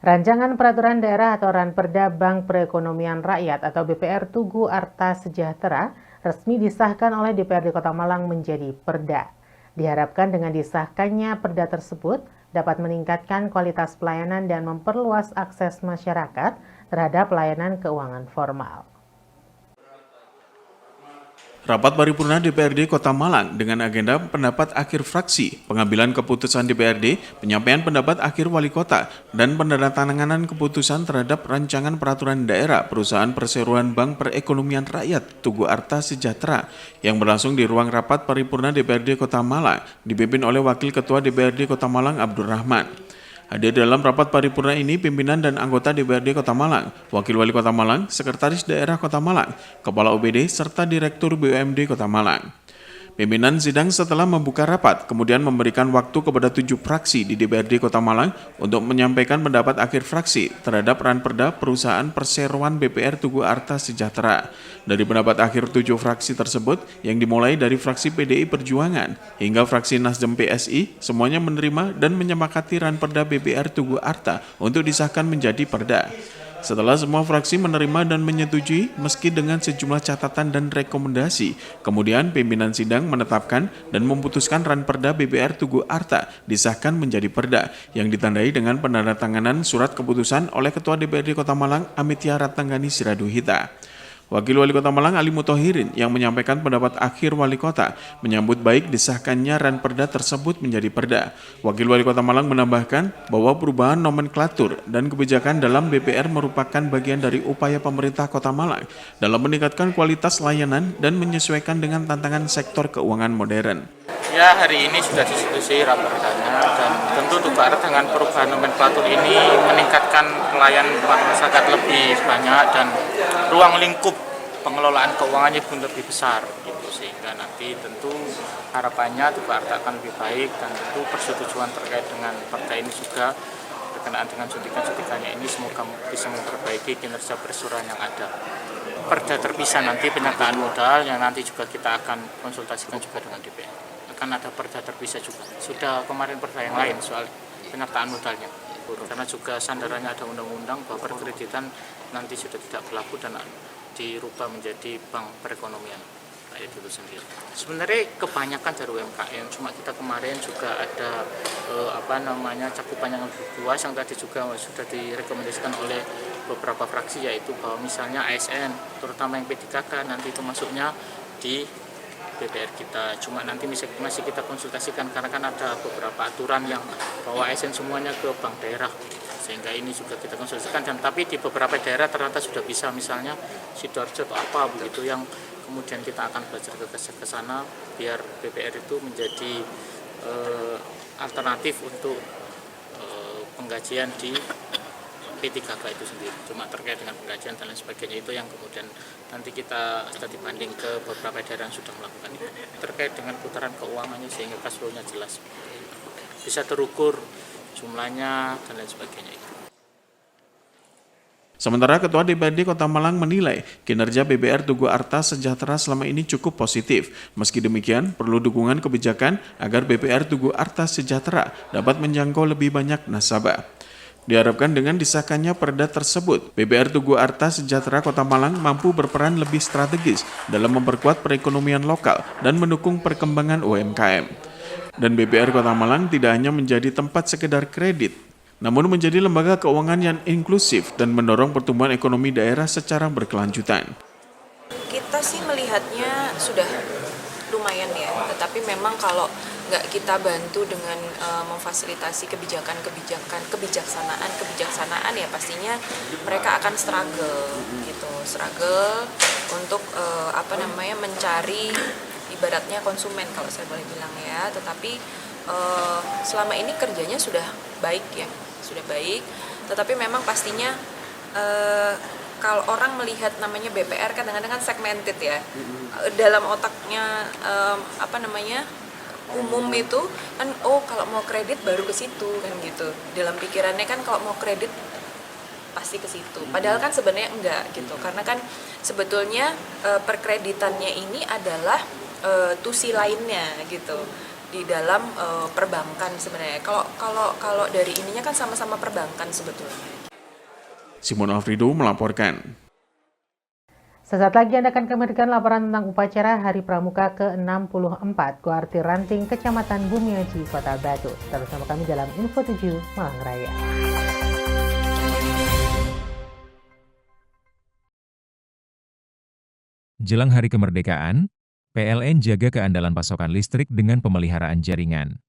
Rancangan Peraturan Daerah atau Ranperda Bank Perekonomian Rakyat atau BPR Tugu Arta Sejahtera resmi disahkan oleh DPRD Kota Malang menjadi perda. Diharapkan dengan disahkannya perda tersebut dapat meningkatkan kualitas pelayanan dan memperluas akses masyarakat terhadap pelayanan keuangan formal. Rapat paripurna DPRD Kota Malang dengan agenda pendapat akhir fraksi, pengambilan keputusan DPRD, penyampaian pendapat akhir wali kota, dan penandatanganan keputusan terhadap rancangan peraturan daerah perusahaan perseroan Bank Perekonomian Rakyat Tugu Arta Sejahtera yang berlangsung di ruang rapat paripurna DPRD Kota Malang, dipimpin oleh Wakil Ketua DPRD Kota Malang Abdul Rahman. Hadir dalam rapat paripurna ini pimpinan dan anggota DPRD Kota Malang, Wakil Wali Kota Malang, Sekretaris Daerah Kota Malang, Kepala OBD, serta Direktur BUMD Kota Malang. Pimpinan sidang setelah membuka rapat, kemudian memberikan waktu kepada 7 fraksi di DPRD Kota Malang untuk menyampaikan pendapat akhir fraksi terhadap ranperda perusahaan perseroan BPR Tugu Arta Sejahtera. Dari pendapat akhir 7 fraksi tersebut, yang dimulai dari fraksi PDI Perjuangan hingga fraksi Nasdem PSI, semuanya menerima dan menyepakati ranperda BPR Tugu Arta untuk disahkan menjadi perda. Setelah semua fraksi menerima dan menyetujui meski dengan sejumlah catatan dan rekomendasi, kemudian pimpinan sidang menetapkan dan memutuskan ranperda BPR Tugu Arta disahkan menjadi perda yang ditandai dengan penandatanganan surat keputusan oleh Ketua DPRD Kota Malang Amitya Ratnanggani Siraduhita. Wakil Wali Kota Malang Ali Mutohirin yang menyampaikan pendapat akhir Wali Kota menyambut baik disahkannya ranperda tersebut menjadi perda. Wakil Wali Kota Malang menambahkan bahwa perubahan nomenklatur dan kebijakan dalam BPR merupakan bagian dari upaya pemerintah Kota Malang dalam meningkatkan kualitas layanan dan menyesuaikan dengan tantangan sektor keuangan modern. Ya, hari ini sudah disetujui rapordanya dan tentu Tugu Arta dengan perubahan nomenklatur ini meningkatkan pelayanan masyarakat lebih banyak dan ruang lingkup pengelolaan keuangannya pun lebih besar gitu, sehingga nanti tentu harapannya Tugu Arta akan lebih baik dan tentu persetujuan terkait dengan perda ini juga berkenaan dengan suntikan-suntikannya ini semoga bisa memperbaiki kinerja perseroan yang ada. Perda terpisah nanti penyertaan modal yang nanti juga kita akan konsultasikan juga dengan DPR. Akan ada perda terpisah juga. Sudah kemarin perda yang lain soal penyertaan modalnya. Karena juga sandarannya ada undang-undang bahwa perkreditan nanti sudah tidak berlaku dan dirubah menjadi bank perekonomian rakyat itu sendiri. Sebenarnya kebanyakan dari UMKM, cuma kita kemarin juga ada cakupan yang lebih luas yang tadi juga sudah direkomendasikan oleh beberapa fraksi, yaitu bahwa misalnya ASN, terutama yang P3K nanti itu masuknya di BPR kita. Cuma nanti masih kita konsultasikan karena kan ada beberapa aturan yang bahwa ASN semuanya ke bank daerah, sehingga ini juga kita konsultasikan. Dan tapi di beberapa daerah ternyata sudah bisa, misalnya Sidoarjo atau apa begitu, yang kemudian kita akan belajar ke sana biar BPR itu menjadi alternatif untuk penggajian di P3K itu sendiri. Cuma terkait dengan penggajian dan lain sebagainya itu yang kemudian nanti kita studi banding ke beberapa daerah yang sudah melakukan itu. Terkait dengan putaran keuangannya sehingga cash flow-nya jelas. Bisa terukur jumlahnya dan lain sebagainya itu. Sementara Ketua DPRD Kota Malang menilai kinerja BPR Tugu Arta Sejahtera selama ini cukup positif. Meski demikian, perlu dukungan kebijakan agar BPR Tugu Arta Sejahtera dapat menjangkau lebih banyak nasabah. Diharapkan dengan disahkannya perda tersebut, BPR Tugu Arta Sejahtera Kota Malang mampu berperan lebih strategis dalam memperkuat perekonomian lokal dan mendukung perkembangan UMKM. Dan BPR Kota Malang tidak hanya menjadi tempat sekedar kredit, namun menjadi lembaga keuangan yang inklusif dan mendorong pertumbuhan ekonomi daerah secara berkelanjutan. Kita sih melihatnya sudah lumayan ya, tetapi memang kalau nggak kita bantu dengan memfasilitasi kebijaksanaan ya pastinya mereka akan struggle untuk mencari ibaratnya konsumen kalau saya boleh bilang ya. Tetapi selama ini kerjanya sudah baik, tetapi memang pastinya kalau orang melihat namanya BPR kadang-kadang kan segmented ya, dalam otaknya umum itu kan, kalau mau kredit baru ke situ kan gitu, dalam pikirannya kan kalau mau kredit pasti ke situ, padahal kan sebenarnya enggak gitu, karena kan sebetulnya perkreditannya ini adalah tusi lainnya gitu di dalam perbankan sebenarnya. Kalau dari ininya kan sama-sama perbankan sebetulnya. Simon Afrido melaporkan. Sesaat lagi Anda akan kami berikan laporan tentang upacara Hari Pramuka ke-64 Kuartir Ranting, Kecamatan Bumiaji, Kota Batu. Tetap bersama kami dalam Info 7 Malang Raya. Jelang Hari Kemerdekaan, PLN jaga keandalan pasokan listrik dengan pemeliharaan jaringan.